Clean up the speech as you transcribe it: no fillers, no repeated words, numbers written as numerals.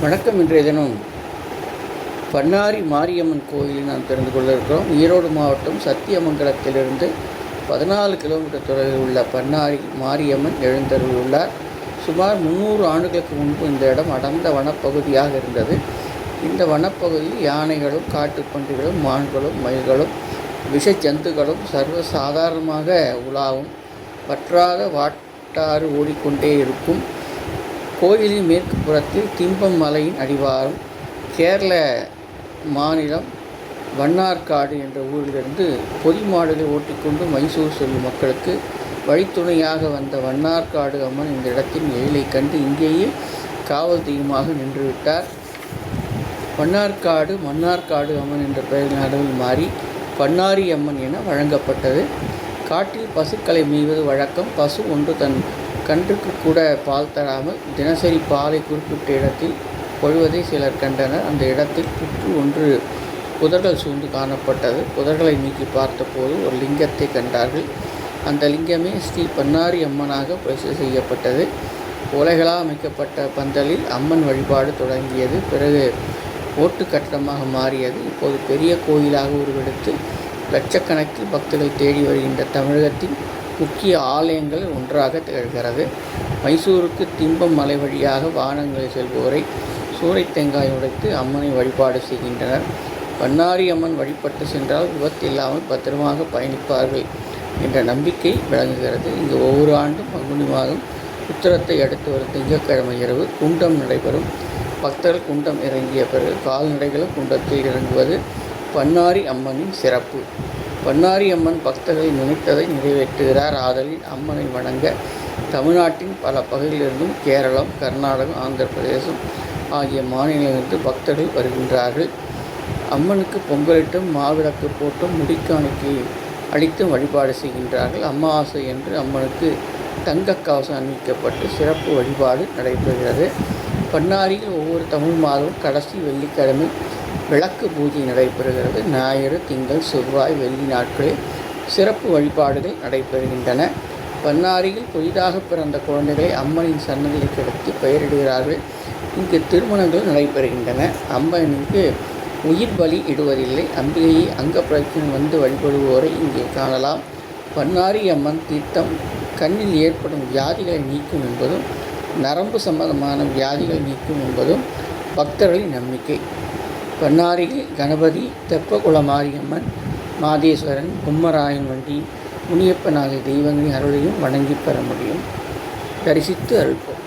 வணக்கம். இன்றைய தினம் பண்ணாரி மாரியம்மன் கோயிலில் நாம் தெரிந்து கொள்ள இருக்கிறோம். ஈரோடு மாவட்டம் சத்தியமங்கலத்திலிருந்து 14 கிலோமீட்டர் தொலைவில் உள்ள பண்ணாரி மாரியம்மன் எழுந்தருளியுள்ளார். சுமார் 300 ஆண்டுகளுக்கு முன்பு இந்த இடம் அடர்ந்த வனப்பகுதியாக இருந்தது. இந்த வனப்பகுதியில் யானைகளும் காட்டுப்பன்றிகளும் மான்களும் மயில்களும் விஷஜந்துகளும் சர்வ சாதாரணமாக உலாவும் வற்றாத வாட்டாறு ஓடிக்கொண்டே இருக்கும். கோயிலின் மேற்கு புறத்தில் திம்பம் மலையின் அடிவாரம் கேரள மாநிலம் வண்ணார்காடு என்ற ஊரிலிருந்து பொதி மாடுகளை ஓட்டிக்கொண்டு மைசூர் செல்லும் மக்களுக்கு வழித்துணையாக வந்த வண்ணார்காடு அம்மன் இந்த இடத்தின் எழிலை கண்டு இங்கேயே காவல் தெய்வமாக நின்றுவிட்டார். வண்ணார்காடு மன்னார்காடு அம்மன் என்ற பெயரில் நடுவில் மாறி பண்ணாரி அம்மன் என வழங்கப்பட்டது. காட்டில் பசுக்களை மேய்வது வழக்கம். பசு ஒன்று தன் கன்றுக்கு கூட பால் தராமல் தினசரி பாலை குறிப்பிட்ட இடத்தில் பொழுவதை சிலர் கண்டனர். அந்த இடத்தில் புற்று ஒன்று புதர்கள் சூழ்ந்து காணப்பட்டது. புதர்களை நீக்கி பார்த்தபோது ஒரு லிங்கத்தை கண்டார்கள். அந்த லிங்கமே ஸ்ரீ பண்ணாரி அம்மனாக பிரசித்தி செய்யப்பட்டது. ஓலைகளால் அமைக்கப்பட்ட பந்தலில் அம்மன் வழிபாடு தொடங்கியது. பிறகு ஓட்டு கட்டடமாக மாறியது. இப்போது பெரிய கோயிலாக உருவெடுத்து லட்சக்கணக்கில் பக்தர்கள் தேடி வருகின்ற தமிழகத்தின் முக்கிய ஆலயங்கள் ஒன்றாக திகழ்கிறது. மைசூருக்கு திம்பம் மலை வழியாக வாகனங்களில் செல்வோரை சூறை தேங்காய் உடைத்து அம்மனை வழிபாடு செய்கின்றனர். பண்ணாரி அம்மன் வழிபட்டு சென்றால் விபத்து இல்லாமல் பத்திரமாக பயணிப்பார்கள் என்ற நம்பிக்கை விளங்குகிறது. இங்கு ஒவ்வொரு ஆண்டும் பங்குனி மாதம் உத்திரத்தை அடுத்து வரும் திங்கட்கிழமை இரவு குண்டம் நடைபெறும். பக்தர்கள் குண்டம் இறங்கிய பிறகு கால்நடைகளும் குண்டத்தில் இறங்குவது பண்ணாரி அம்மனின் சிறப்பு. பண்ணாரி அம்மன் பக்தர்களை நினைத்ததை நிறைவேற்றுகிறார். ஆதலில் அம்மனை வணங்க தமிழ்நாட்டின் பல பகுதியிலிருந்தும் கேரளம், கர்நாடகம், ஆந்திர பிரதேசம் ஆகிய மாநிலங்களிலிருந்து பக்தர்கள் வருகின்றார்கள். அம்மனுக்கு பொங்கலிட்டும் மாவிளக்கு போட்டும் முடிக்காணிக்கை அளித்தும் வழிபாடு செய்கின்றார்கள். அமாவாசை என்று அம்மனுக்கு தங்க கவசம் அணிவிக்கப்பட்டு சிறப்பு வழிபாடு நடைபெறுகிறது. பண்ணாரியில் ஒவ்வொரு தமிழ் மாதமும் கடைசி வெள்ளிக்கிழமை விளக்கு பூஜை நடைபெறுகிறது. ஞாயிறு, திங்கள், செவ்வாய், வெள்ளி நாட்களில் சிறப்பு வழிபாடுகள் நடைபெறுகின்றன. பண்ணாரியில் புதிதாக பிறந்த குழந்தைகளை அம்மனின் சன்னதியில் கிடத்தி பெயரிடுகிறார்கள். இங்கு திருமணங்கள் நடைபெறுகின்றன. அம்மனுக்கு உயிர் பலி இடுவதில்லை. அம்பிகையை அங்க பிரதட்சணம் வந்து வழிபடுவோரை இங்கே காணலாம். பண்ணாரி அம்மன் தீர்த்தம் கண்ணில் ஏற்படும் வியாதிகளை நீக்கும் என்பதும் நரம்பு சம்பந்தமான வியாதிகளை நீக்கும் என்பதும் பக்தர்களின் நம்பிக்கை. பண்ணாரியில் கணபதி, தெப்பகுள மாரியம்மன், மாதேஸ்வரன், பொம்மராயன் வண்டி, முனியப்பன் ஆகிய தெய்வங்களின் அருளையும் வணங்கி பெற முடியும். தரிசித்து அருள்போம்.